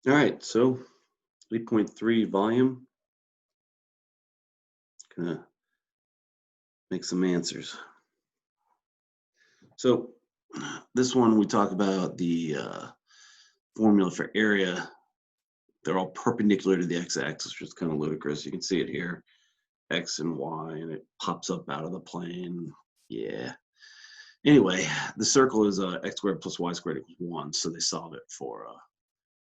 All right, so 8.3 volume. Gonna make some answers. So this one we talk about the formula for area. They're all perpendicular to the x-axis, which is kind of ludicrous. You can see it here, x and y, and it pops up out of the plane. Yeah. Anyway, the circle is x squared plus y squared equals 1, so they solve it for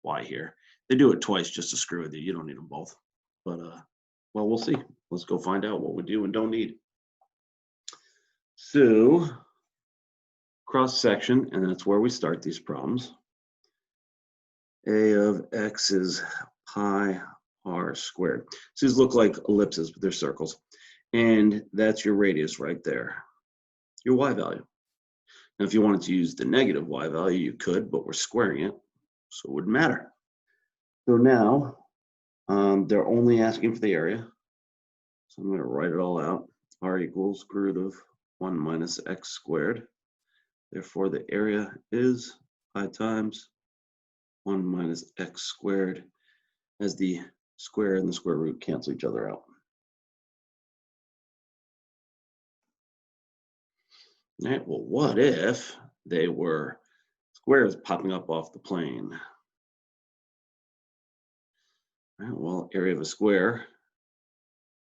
y here. They do it twice just to screw with you. You don't need them both. But, well, we'll see. Let's go find out what we do and don't need. So, cross section, and that's where we start these problems. A of x is pi r squared. So these look like ellipses, but they're circles. And that's your radius right there, your y value. Now, if you wanted to use the negative y value, you could, but we're squaring it, so it wouldn't matter. So now, they're only asking for the area. So I'm going to write it all out. R equals square root of 1 minus x squared. Therefore, the area is pi times 1 minus x squared, as the square and the square root cancel each other out. All right, well, what if they were squares popping up off the plane? All right, well, area of a square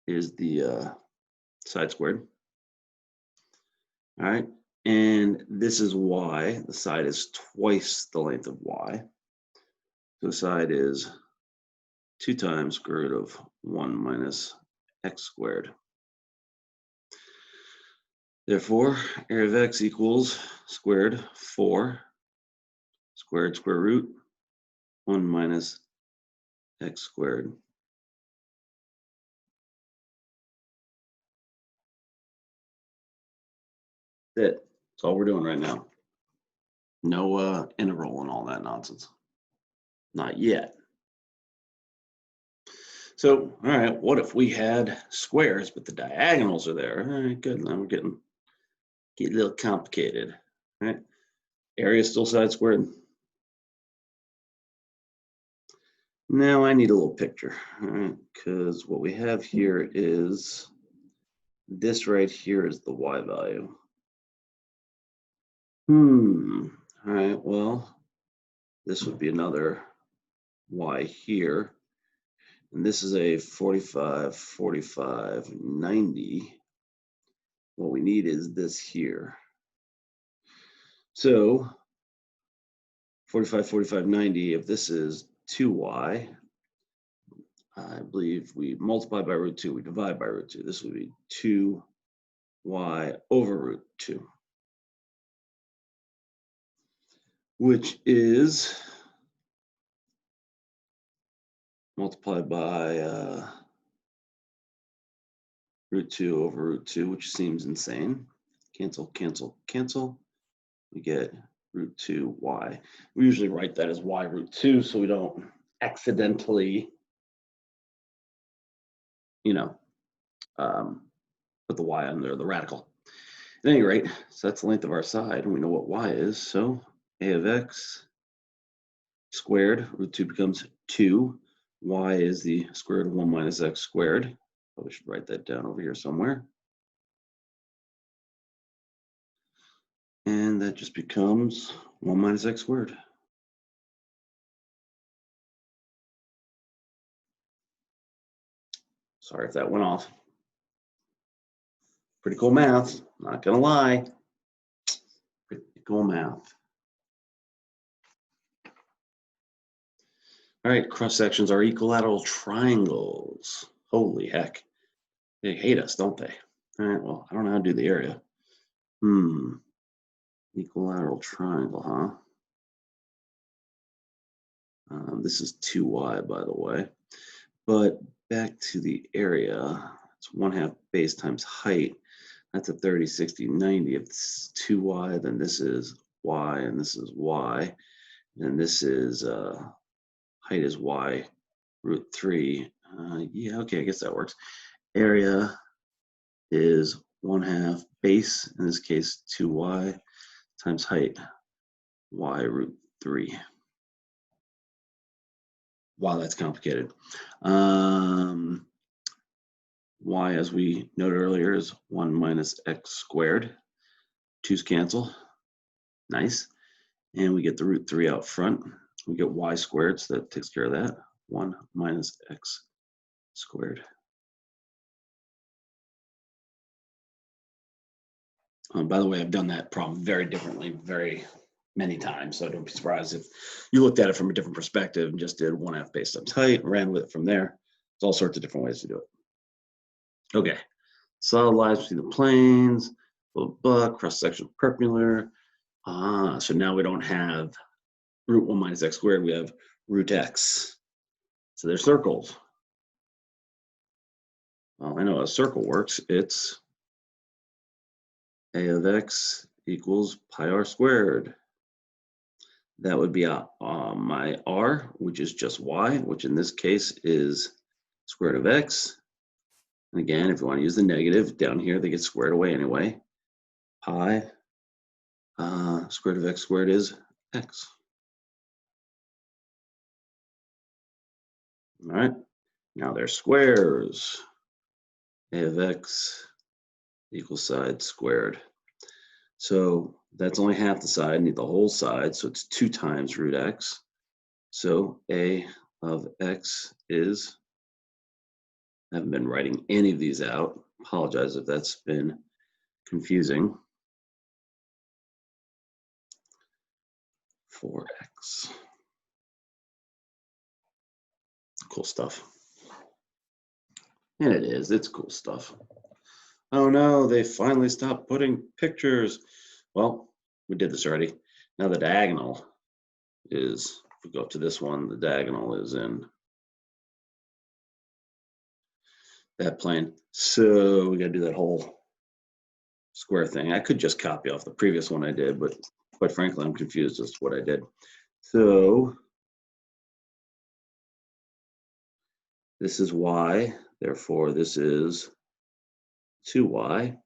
is the side squared. All right, and this is y. The side is twice the length of y. So the side is 2 times square root of 1 minus x squared. Therefore, area of x equals squared 4 squared square root 1 minus x squared. That's it. That's all we're doing right now. No interval and all that nonsense. Not yet. So, all right, what if we had squares, but the diagonals are there? All right, good. Now we're getting a little complicated. All right, area is still side squared. Now I need a little picture, all right, because what we have here is this right here is the y value. All right, well, this would be another y here. And this is a 45, 45, 90. What we need is this here. So 45, 45, 90, if this is 2y, I believe we multiply by root 2, we divide by root 2. This would be 2y over root 2, which is multiplied by root 2 over root 2, which seems insane. Cancel, cancel, cancel. We get root 2y. We usually write that as y root 2 so we don't accidentally, put the y under the radical. At any rate, so that's the length of our side, and we know what y is. So a of x squared, root 2 becomes 2. Y is the square root of 1 minus x squared. Probably should write that down over here somewhere. And that just becomes 1 minus x squared. Sorry if that went off. Pretty cool math, not gonna lie. Pretty cool math. All right, cross sections are equilateral triangles. Holy heck. They hate us, don't they? All right, well, I don't know how to do the area. Equilateral triangle, huh? This is 2y, by the way. But back to the area, it's 1/2 base times height. That's a 30, 60, 90. If it's 2y, then this is y, and this is y. And this is, height is y root 3. Yeah, okay, I guess that works. Area is 1/2 base, in this case 2y, times height, y root 3. Wow, that's complicated. Y, as we noted earlier, is 1 minus x squared. 2's cancel. Nice. And we get the root 3 out front. We get y squared, so that takes care of that. 1 minus x squared. By the way, I've done that problem very differently, very many times, so don't be surprised if you looked at it from a different perspective and just did 1/2 base times height, ran with it from there. There's all sorts of different ways to do it. Okay, solid lines between the planes, blah, blah, blah, cross-section perpendicular. So now we don't have root 1 minus x squared, we have root x. So they're circles. Well, I know how a circle works. It's a of x equals pi r squared. That would be my r, which is just y, which in this case is square root of x. And again, if you want to use the negative, down here they get squared away anyway. Pi square root of x squared is x. All right, now they're squares. A of x equals side squared. So that's only half the side, I need the whole side, so it's 2 times root x. So a of x is, I haven't been writing any of these out. Apologize if that's been confusing. 4x. Cool stuff. And it is, it's cool stuff. Oh no, they finally stopped putting pictures. Well, we did this already. Now the diagonal is, if we go to this one, the diagonal is in that plane. So we got to do that whole square thing. I could just copy off the previous one I did, but quite frankly, I'm confused as to what I did. So this is y, therefore this is 2y.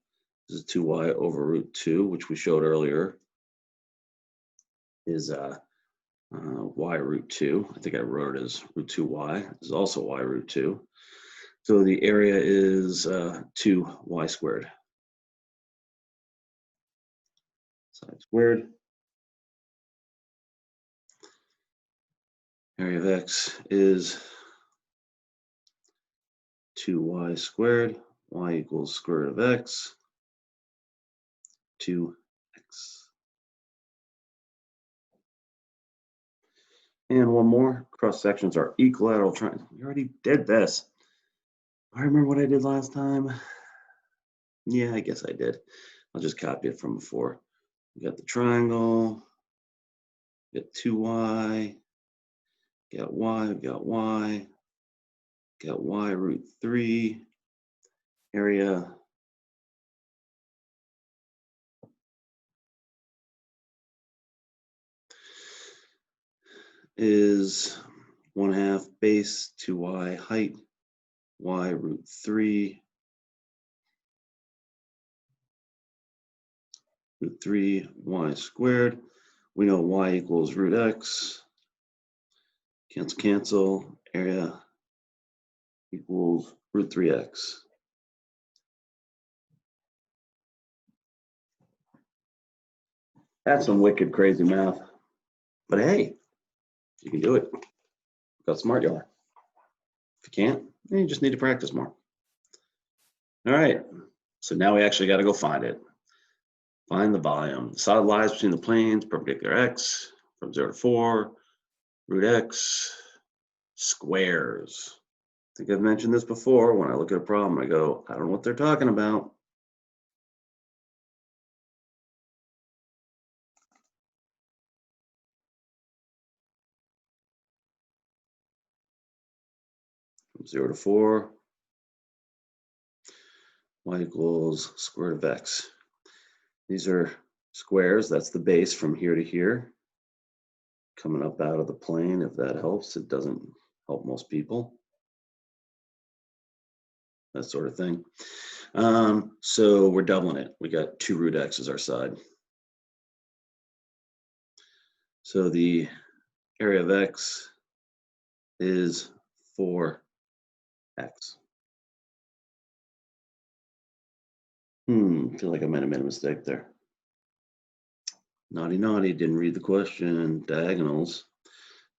This is 2y over root 2, which we showed earlier is y root 2. I think I wrote it as root 2y. This is also y root 2. So the area is 2y squared. Side squared. Area of x is 2y squared. Y equals square root of x. 2x. And one more. Cross sections are equilateral triangles. We already did this. I remember what I did last time. Yeah, I guess I did. I'll just copy it from before. We got the triangle. We got 2y. Got y. Got y. Got y root 3. Area is 1/2 base 2y height. Y root 3. Root 3 y squared. We know y equals root x. Cancel, cancel. Area equals root 3x. That's some wicked crazy math. But hey, you can do it. Look how smart you are. If you can't, then you just need to practice more. All right, so now we actually got to go find it. Find the volume. The solid lies between the planes, perpendicular x, from 0 to 4, root x, squares. I think I've mentioned this before. When I look at a problem, I go, I don't know what they're talking about. From 0 to 4, y equals square root of x. These are squares. That's the base from here to here. Coming up out of the plane, if that helps. It doesn't help most people. That sort of thing. So we're doubling it. We got 2 root x as our side. So the area of x is 4x. Feel like I might have made a mistake there. Naughty, naughty, didn't read the question. Diagonals.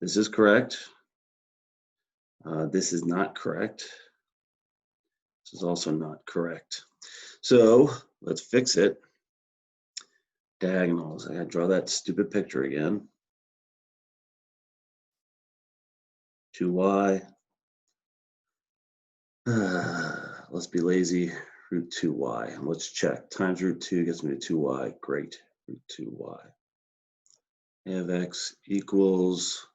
This is correct. This is not correct. This is also not correct. So let's fix it. Diagonals. I gotta draw that stupid picture again. 2y. Let's be lazy. Root 2y. Let's check. Times root 2 gets me to 2y. Great. Root 2y. A of x equals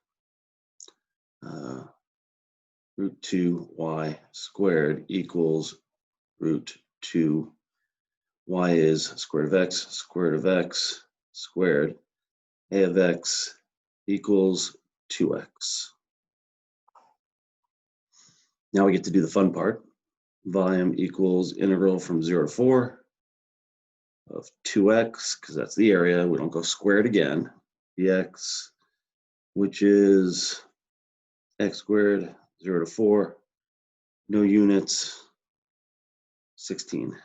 root 2y squared equals root 2. Y is square root of x squared. A of x equals 2x. Now we get to do the fun part. Volume equals integral from 0 to 4 of 2x, because that's the area. We don't go squared again. Dx, which is x squared, 0 to 4. No units, 16.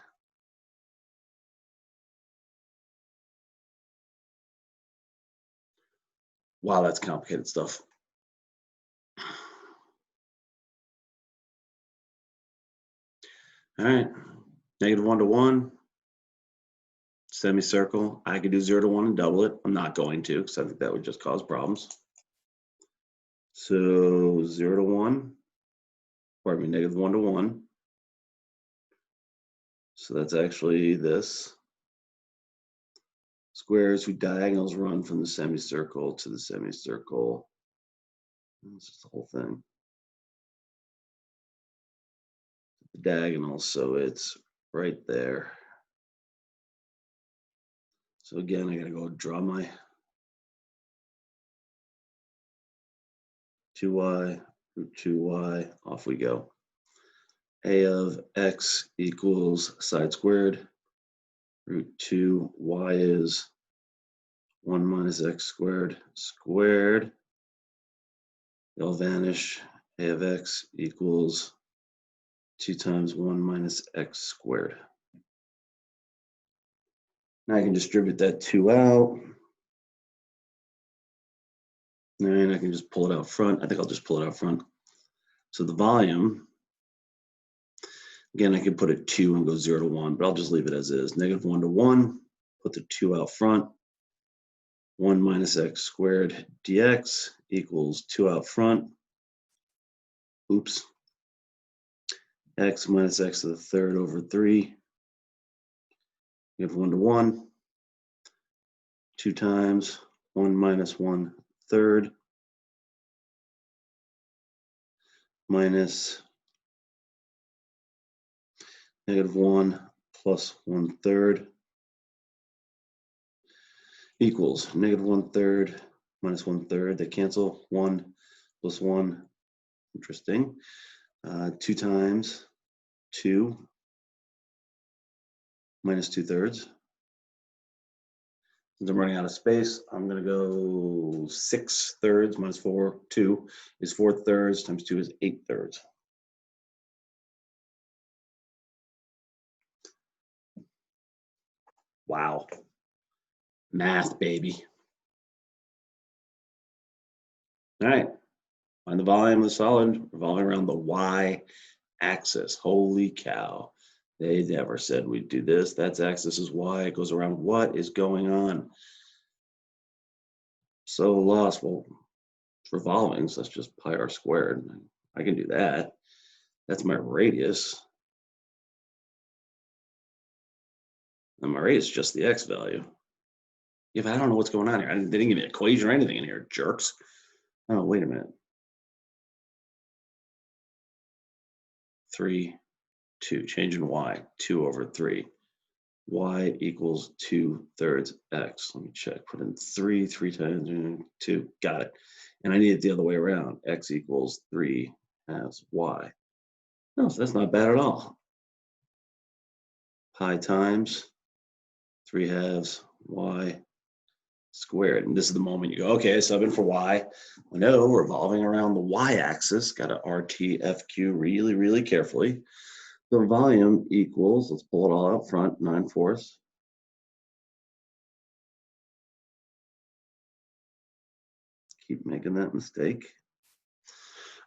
Wow, that's complicated stuff. All right, -1 to 1, semicircle. I could do 0 to 1 and double it. I'm not going to, because I think that would just cause problems. So 0 to 1, pardon me, -1 to 1. So that's actually this. Squares whose diagonals run from the semicircle to the semicircle. This is the whole thing. The diagonals, so it's right there. So again, I gotta go draw my 2y, root 2y, off we go. A of x equals side squared. Root 2, y is 1 minus x squared squared. They'll vanish. A of x equals 2 times 1 minus x squared. Now I can distribute that 2 out. And I can just pull it out front. I think I'll just pull it out front. So the volume, again, I could put a 2 and go 0 to 1, but I'll just leave it as is. -1 to 1, put the 2 out front. 1 minus x squared dx equals 2 out front. Oops. X minus x to the third over 3. -1 to 1. 2 times 1 minus 1 third minus -1 plus 1 third equals -1 third minus 1 third. They cancel. 1 plus 1. Interesting. 2 times 2 minus 2 thirds. Since I'm running out of space, I'm going to go 6 thirds minus 4, 2 is 4 thirds times 2 is 8 thirds. Wow. Math, baby. All right. Find the volume of the solid revolving around the y-axis. Holy cow. They never said we'd do this. That's axis is y. It goes around. What is going on? So lost. Well, it's revolving, so that's just pi r squared. I can do that. That's my radius. And my radius is just the x value. Yeah, but I don't know what's going on here. They didn't give me an equation or anything in here, jerks. Oh, wait a minute. 3, 2, change in y, 2 over 3. Y equals 2 thirds x. Let me check. Put in 3 times 2. Got it. And I need it the other way around. X equals 3 halves y. No, so that's not bad at all. Pi times 3 halves y squared. And this is the moment you go, okay, subbing for y. I know, revolving around the y-axis, got to RTFQ really, really carefully. The volume equals, let's pull it all out front, 9/4. Keep making that mistake.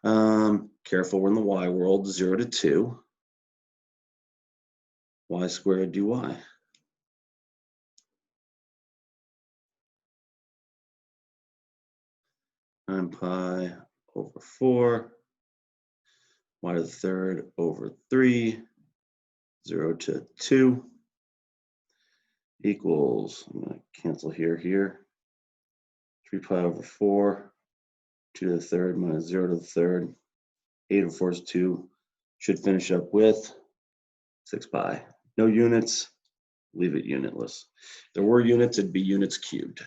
Careful, we're in the y world, 0 to 2. Y squared dy. 9 pi over 4. Y to the third over 3. 0 to 2. Equals, I'm going to cancel here. 3 pi over 4. 2 to the third minus 0 to the third. 8 over 4 is 2. Should finish up with 6 pi. No units, leave it unitless. If there were units, it'd be units cubed.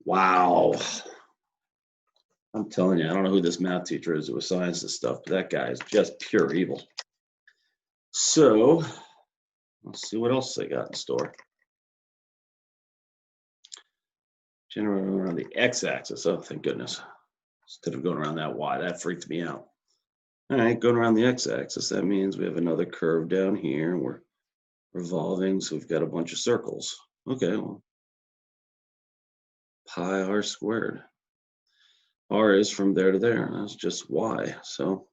Wow. I'm telling you, I don't know who this math teacher is who assigns this stuff, but that guy is just pure evil. So let's see what else they got in store. Generating around the x-axis. Oh, thank goodness. Instead of going around that y, that freaked me out. All right, going around the x-axis, that means we have another curve down here. We're revolving, so we've got a bunch of circles. Okay, well, pi r squared. R is from there to there. That's just y. So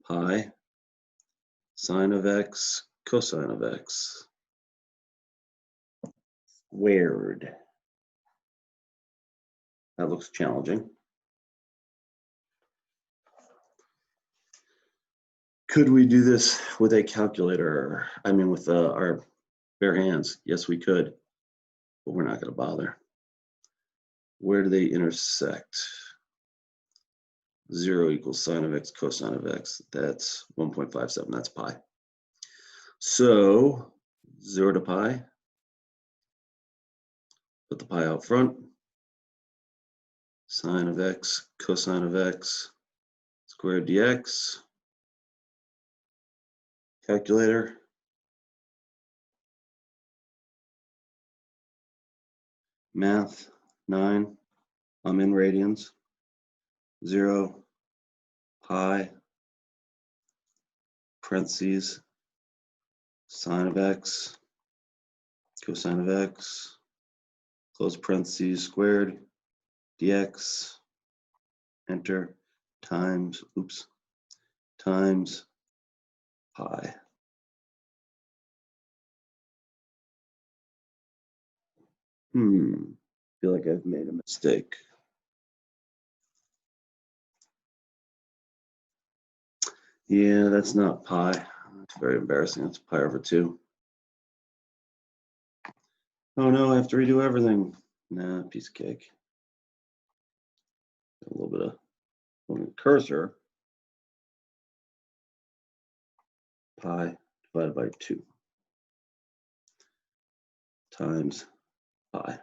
pi sine of x cosine of x squared. That looks challenging. Could we do this with a calculator? I mean, with our bare hands? Yes, we could, but we're not going to bother. Where do they intersect? 0 equals sine of x cosine of x. That's 1.57. That's pi. So 0 to pi. Put the pi out front. Sine of x cosine of x squared dx. Calculator. Math 9. I'm in radians. 0 pi parentheses sine of x cosine of x close parentheses squared dx, enter, times pi. Feel like I've made a mistake. Yeah, that's not pi. It's very embarrassing. That's pi over 2. Oh no, I have to redo everything. Nah, piece of cake. A little bit of cursor. Pi divided by 2 times pi.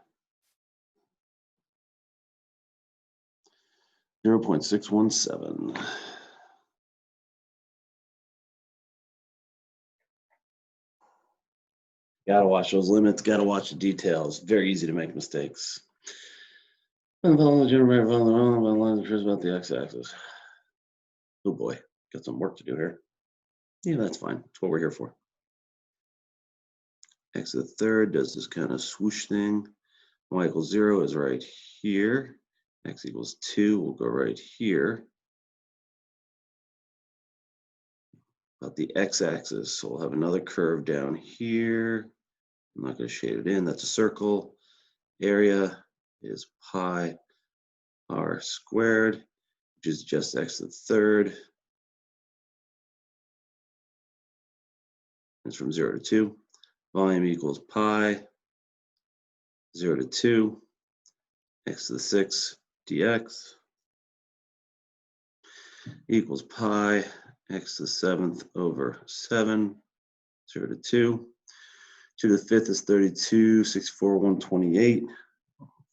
0.617. Gotta watch those limits, gotta watch the details. Very easy to make mistakes. And follow the generator on the wrong lines about the x-axis. Oh boy, got some work to do here. Yeah, that's fine. That's what we're here for. X to the third does this kind of swoosh thing. Y equals 0 is right here. X equals 2 will go right here. About the x-axis, so we'll have another curve down here. I'm not going to shade it in. That's a circle. Area is pi r squared, which is just x to the third. It's from 0 to 2. Volume equals pi 0 to 2 x to the 6 dx equals pi x to the 7th over 7, 0 to 2. 2 to the 5th is 32, 64, 128.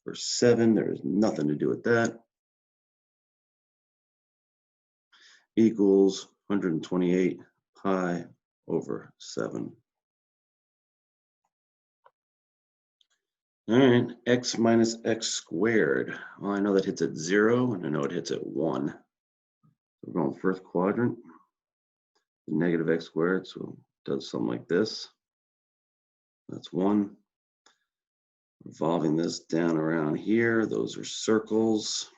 For 7, there is nothing to do with that. Equals 128 pi over 7. All right, x minus x squared. Well, I know that hits at 0, and I know it hits at 1. We're going first quadrant, negative x squared, so it does something like this. That's 1. Revolving this down around here, those are circles.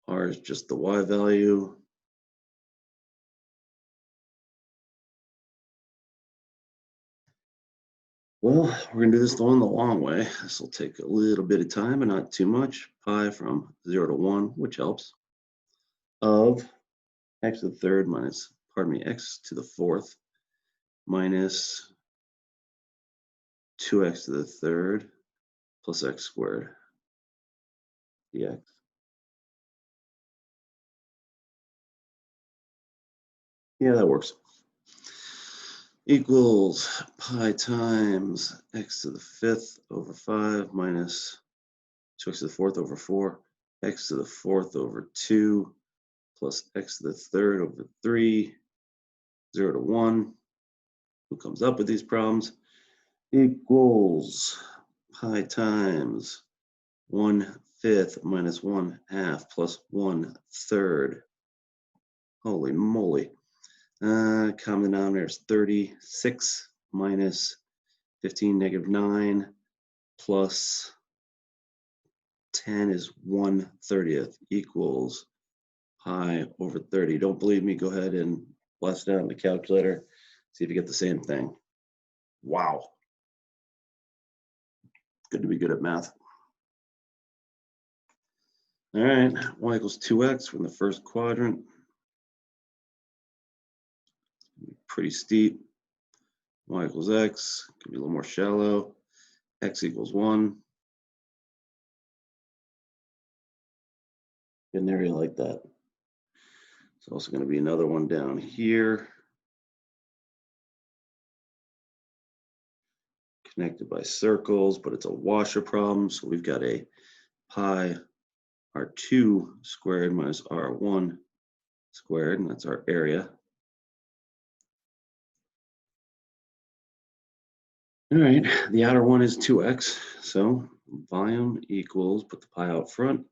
R is just the y value. Well, we're going to do this one the long way. This will take a little bit of time, but not too much. Pi from 0 to 1, which helps, of x to the third minus, x to the fourth minus 2x to the third plus x squared dx. Yeah, that works. Equals pi times x to the fifth over 5 minus 2x to the fourth over 4, x to the fourth over 2 plus x to the third over 3, 0 to 1. Who comes up with these problems? Equals pi times 1/5 minus 1/2 plus 1/3. Holy moly. Common denominator is 36 minus 15 negative 9 plus 10 is 1/30 equals pi over 30. Don't believe me? Go ahead and blast it out on the calculator. See if you get the same thing. Wow. Good to be good at math. All right, y equals 2x from the first quadrant. Pretty steep. Y equals x, could be a little more shallow. X equals 1. Get an area like that. There's also going to be another one down here. Connected by circles, but it's a washer problem. So we've got a pi r2 squared minus r1 squared, and that's our area. All right, the outer one is 2x, so volume equals, put the pi out front,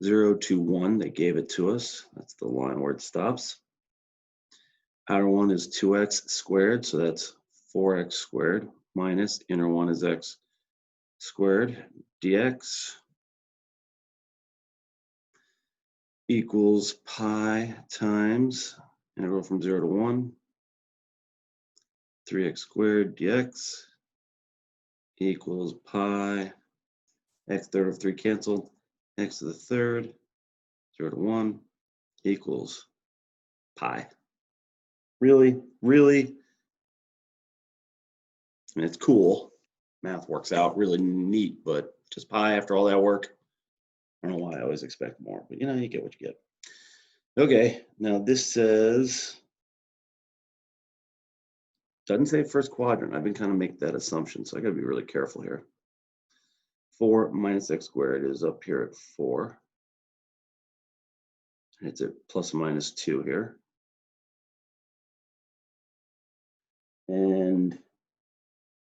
0 to 1, they gave it to us. That's the line where it stops. Outer one is 2x squared, so that's 4x squared, minus inner one is x squared dx equals pi times integral from 0 to 1, 3x squared dx equals pi, x third of 3 canceled, x to the third, 0 to 1 equals pi. Really? Really? I mean, it's cool. Math works out really neat, but just pi after all that work? I don't know why I always expect more, but you get what you get. Okay, now this says, doesn't say first quadrant. I've been kind of making that assumption, so I gotta be really careful here. 4 minus x squared is up here at 4. It's at plus minus 2 here. And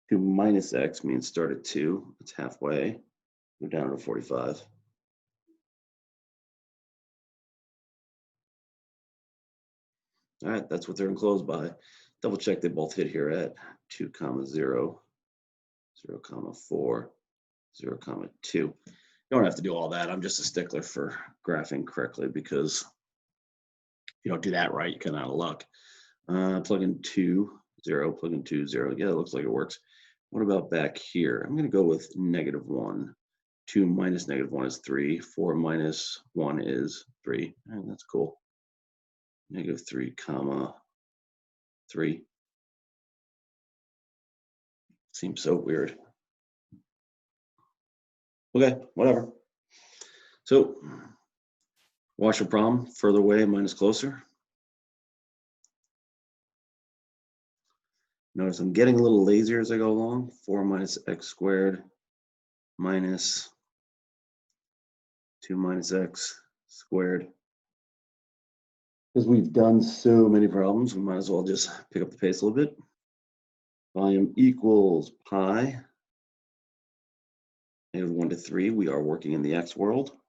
2 minus x means start at 2. It's halfway. Go down to 45. All right, that's what they're enclosed by. Double check they both hit here at 2, 0, 0, 4, 0, 2. You don't have to do all that. I'm just a stickler for graphing correctly because if you don't do that right, you're kind of out of luck. Plug in 2, 0, plug in 2, 0. Yeah, it looks like it works. What about back here? I'm going to go with -1. 2 minus -1 is 3. 4 minus 1 is 3. And that's cool. -3, 3. Seems so weird. Okay, whatever. So, washer problem, further away minus closer. Notice I'm getting a little lazier as I go along. 4 minus x squared minus 2 minus x squared Because we've done so many problems, we might as well just pick up the pace a little bit. Volume equals pi, -1 to 3. We are working in the x world.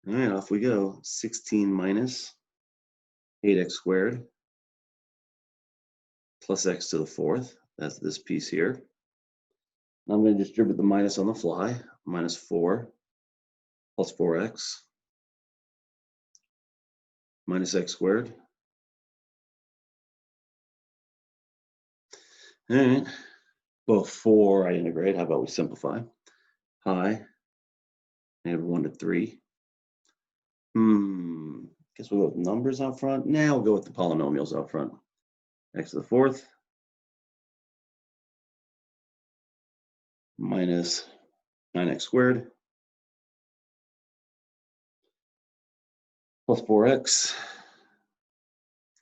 All right, off we go. 16 minus 8x squared plus x to the 4th. That's this piece here. Now I'm going to distribute the minus on the fly. -4 plus 4x minus x squared. All right. Before I integrate, how about we simplify? Pi, -1 to 3. Guess we'll go with numbers out front. Now we'll go with the polynomials out front. X to the 4th minus 9x squared plus 4x.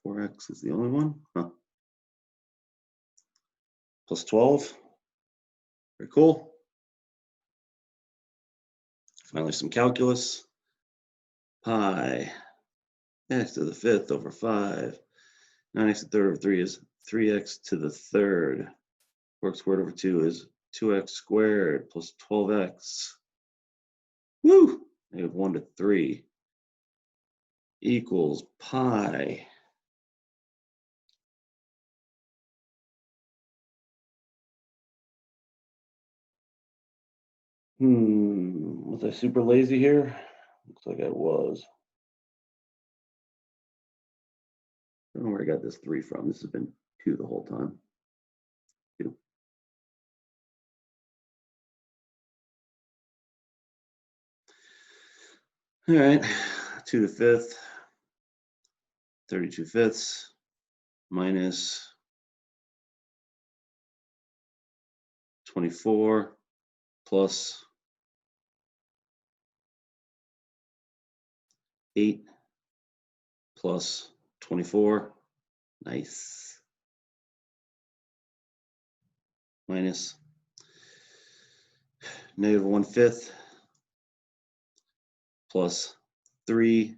4x is the only one. Huh. Plus 12. Very cool. Finally, some calculus. Pi x to the 5th over 5. 9x to the 3rd over 3 is 3x to the 3rd. 4x squared over 2 is 2x squared plus 12x. Woo! -1 to 3 equals pi. Was I super lazy here? Looks like I was. I don't know where I got this 3 from. This has been 2 the whole time. 2. All right, 2 to the 5th, 32 fifths minus 24 plus 8 plus 24. Nice. Minus -1/5 plus 3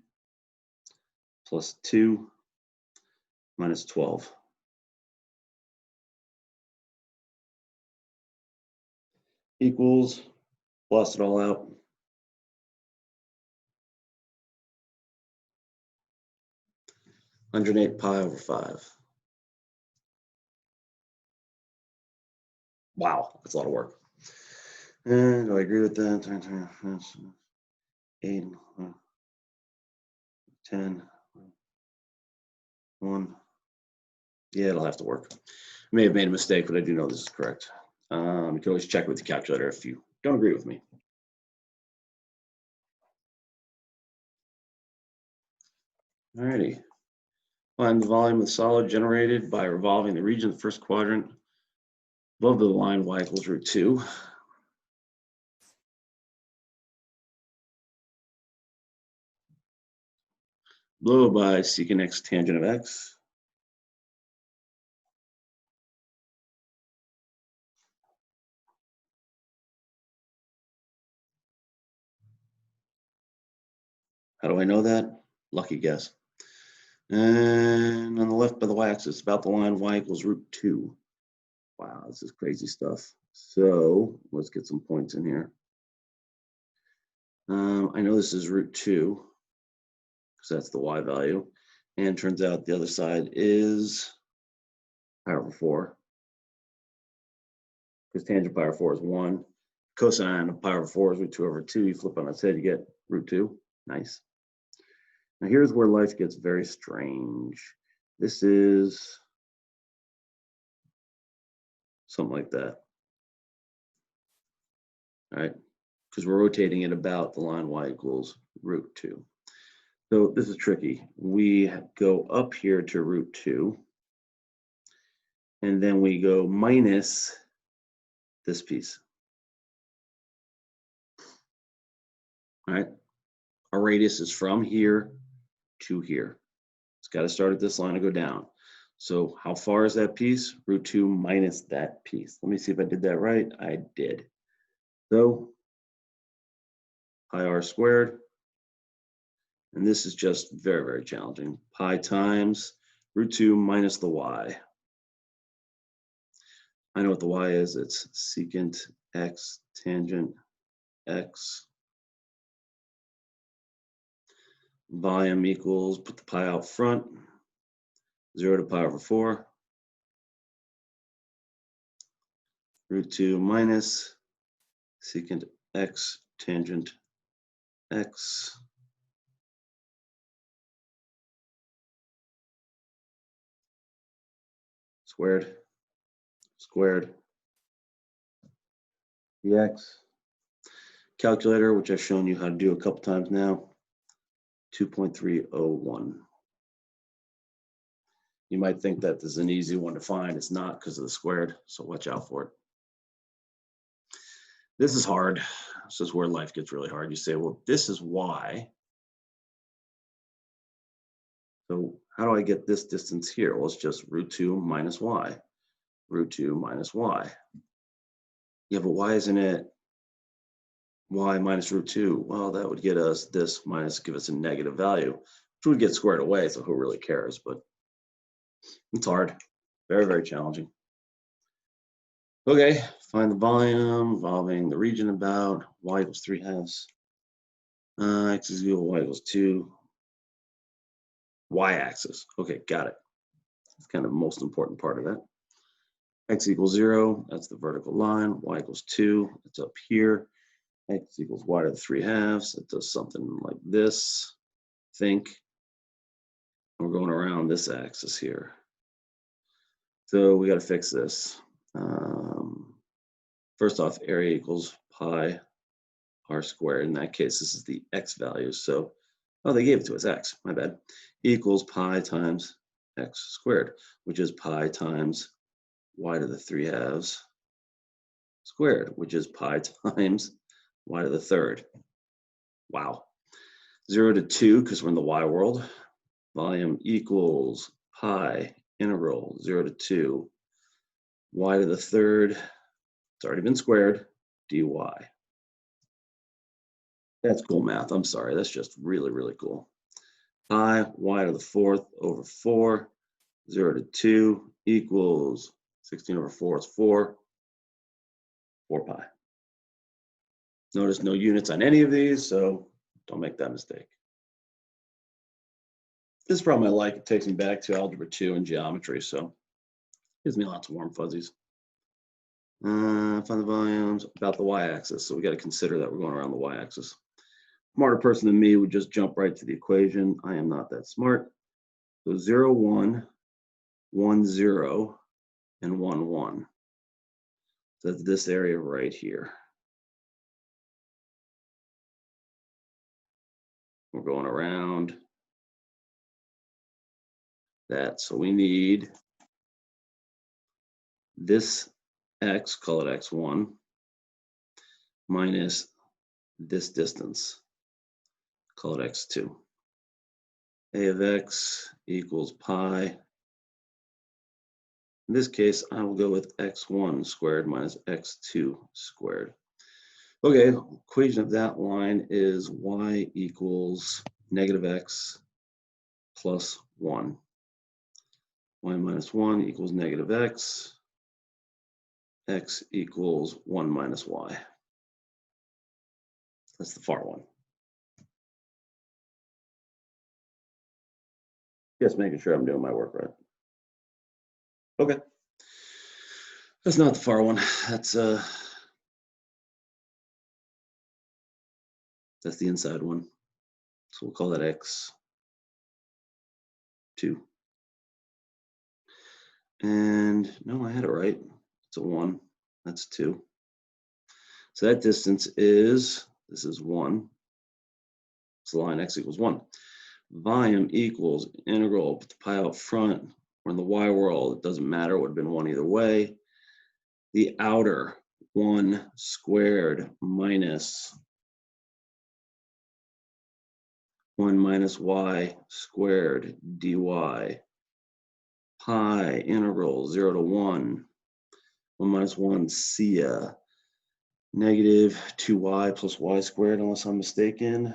plus 2 minus 12. Equals, blast it all out. (108 pi over 5). Wow, that's a lot of work. And do I agree with that? 8, 10, 1. Yeah, it'll have to work. I may have made a mistake, but I do know this is correct. You can always check with the calculator if you don't agree with me. Alrighty. Find the volume of the solid generated by revolving the region of the first quadrant above the line y equals √2. Below by secant x tangent of x. How do I know that? Lucky guess. And on the left by the y-axis, about the line y equals √2. Wow, this is crazy stuff. So let's get some points in here. I know this is √2 because that's the y value. And turns out the other side is pi over 4. Because tangent pi over 4 is 1. Cosine of pi over 4 is √2/2. You flip on its head, you get √2. Nice. Now here's where life gets very strange. This is something like that. All right, because we're rotating it about the line y equals √2. So this is tricky. We go up here to √2, and then we go minus this piece. All right, our radius is from here to here. It's got to start at this line and go down. So how far is that piece? √2 minus that piece. Let me see if I did that right. I did. So pi r squared And this is just very, very challenging. Pi times root 2 minus the y. I know what the y is. It's secant x tangent x. Volume equals, put the pi out front, 0 to pi over 4. Root 2 minus secant x tangent x. Squared, squared, dx. Calculator, which I've shown you how to do a couple times now, 2.301. You might think that this is an easy one to find. It's not because of the squared, so watch out for it. This is hard. This is where life gets really hard. You say, well, this is y. So how do I get this distance here? Well, it's just root 2 minus y. Root 2 minus y. Yeah, but why isn't it y minus root 2? Well, that would get us this minus, give us a negative value, which would get squared away, so who really cares? But it's hard. Very, very challenging. Okay, find the volume, revolving the region about, y equals 3/2. X is equal, y equals 2. Y-axis. Okay, got it. That's kind of the most important part of that. X equals 0, that's the vertical line. Y equals 2, it's up here. X equals y to the 3/2. It does something like this. Think. We're going around this axis here. So we got to fix this. First off, area equals pi r squared. In that case, this is the x value. So, oh, they gave it to us, x, my bad. Equals pi times x squared, which is pi times y to the 3/2 squared, which is pi times y to the 3rd. Wow. 0 to 2, because we're in the y world. Volume equals pi integral 0 to 2 y to the 3rd. It's already been squared, dy. That's cool math. I'm sorry. That's just really, really cool. Pi y to the 4th over 4, 0 to 2 equals 16 over 4 is 4 pi. Notice no units on any of these, so don't make that mistake. This problem I like. It takes me back to Algebra 2 and geometry, so gives me lots of warm fuzzies. Find the volumes about the y-axis, so we got to consider that we're going around the y-axis. Smarter person than me would just jump right to the equation. I am not that smart. So 0, 1, 1, 0, and 1, 1. So that's this area right here. We're going around that. So we need this x, call it x1, minus this distance, call it x2. A of x equals pi. In this case, I will go with x1 squared minus x2 squared. Okay, equation of that line is y equals negative x plus 1. Y minus 1 equals negative x. X equals 1 minus y. That's the far one. Just making sure I'm doing my work right. Okay. That's not the far one. That's the inside one. So we'll call that x2. And no, I had it right. It's a 1. That's 2. So that distance is, this is 1. So the line x equals 1. Volume equals integral, put the pi out front. We're in the y world. It doesn't matter. It would have been 1 either way. The outer 1 squared minus 1 minus y squared dy. Pi integral 0 to 1. 1 minus 1, see ya. Negative 2y plus y squared, unless I'm mistaken.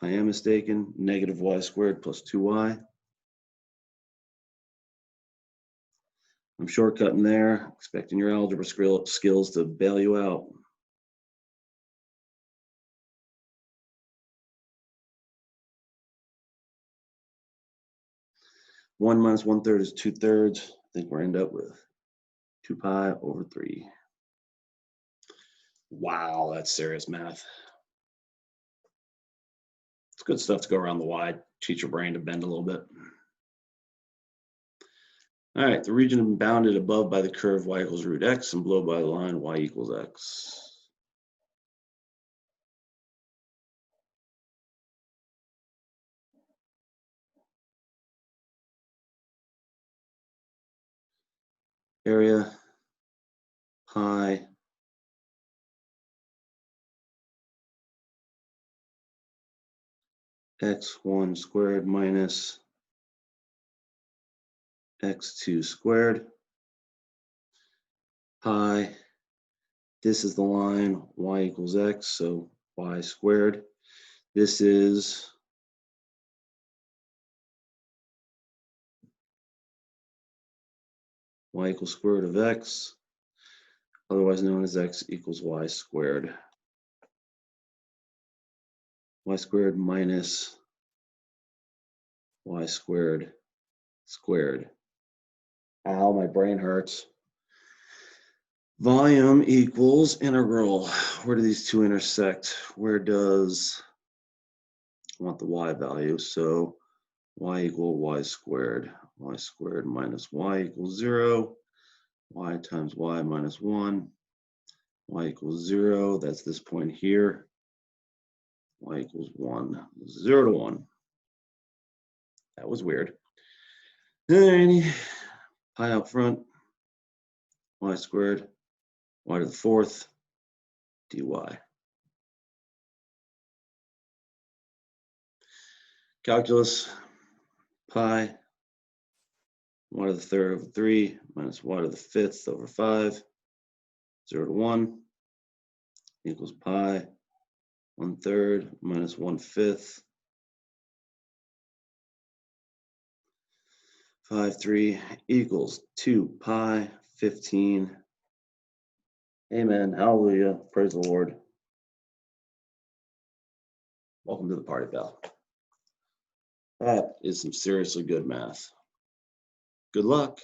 I am mistaken. Negative y squared plus 2y. I'm shortcutting there, expecting your algebra skills to bail you out. One minus 1/3 is 2/3. I think we're end up with 2 pi over 3. Wow, that's serious math. It's good stuff to go around the y, teach your brain to bend a little bit. All right, the region bounded above by the curve y equals root x and below by the line y equals x. Area pi x1 squared minus x2 squared. Pi, this is the line y equals x, so y squared. This is y equals square root of x, otherwise known as x equals y squared. Y squared minus y squared squared. Ow, my brain hurts. Volume equals integral. Where do these two intersect? Where does, I want the y value, so y equal y squared minus y equals 0, y times y minus 1, y equals 0, that's this point here, y equals 1, 0 to 1. That was weird. Alrighty, pi out front, y squared, y to the 4th, dy. Calculus, pi, y to the 3rd over 3 minus y to the 5th over 5, 0 to 1, equals pi, 1/3 minus 1/5, 5/3 equals 2 pi 15. Amen. Hallelujah. Praise the Lord. Welcome to the party, pal. That is some seriously good math. Good luck.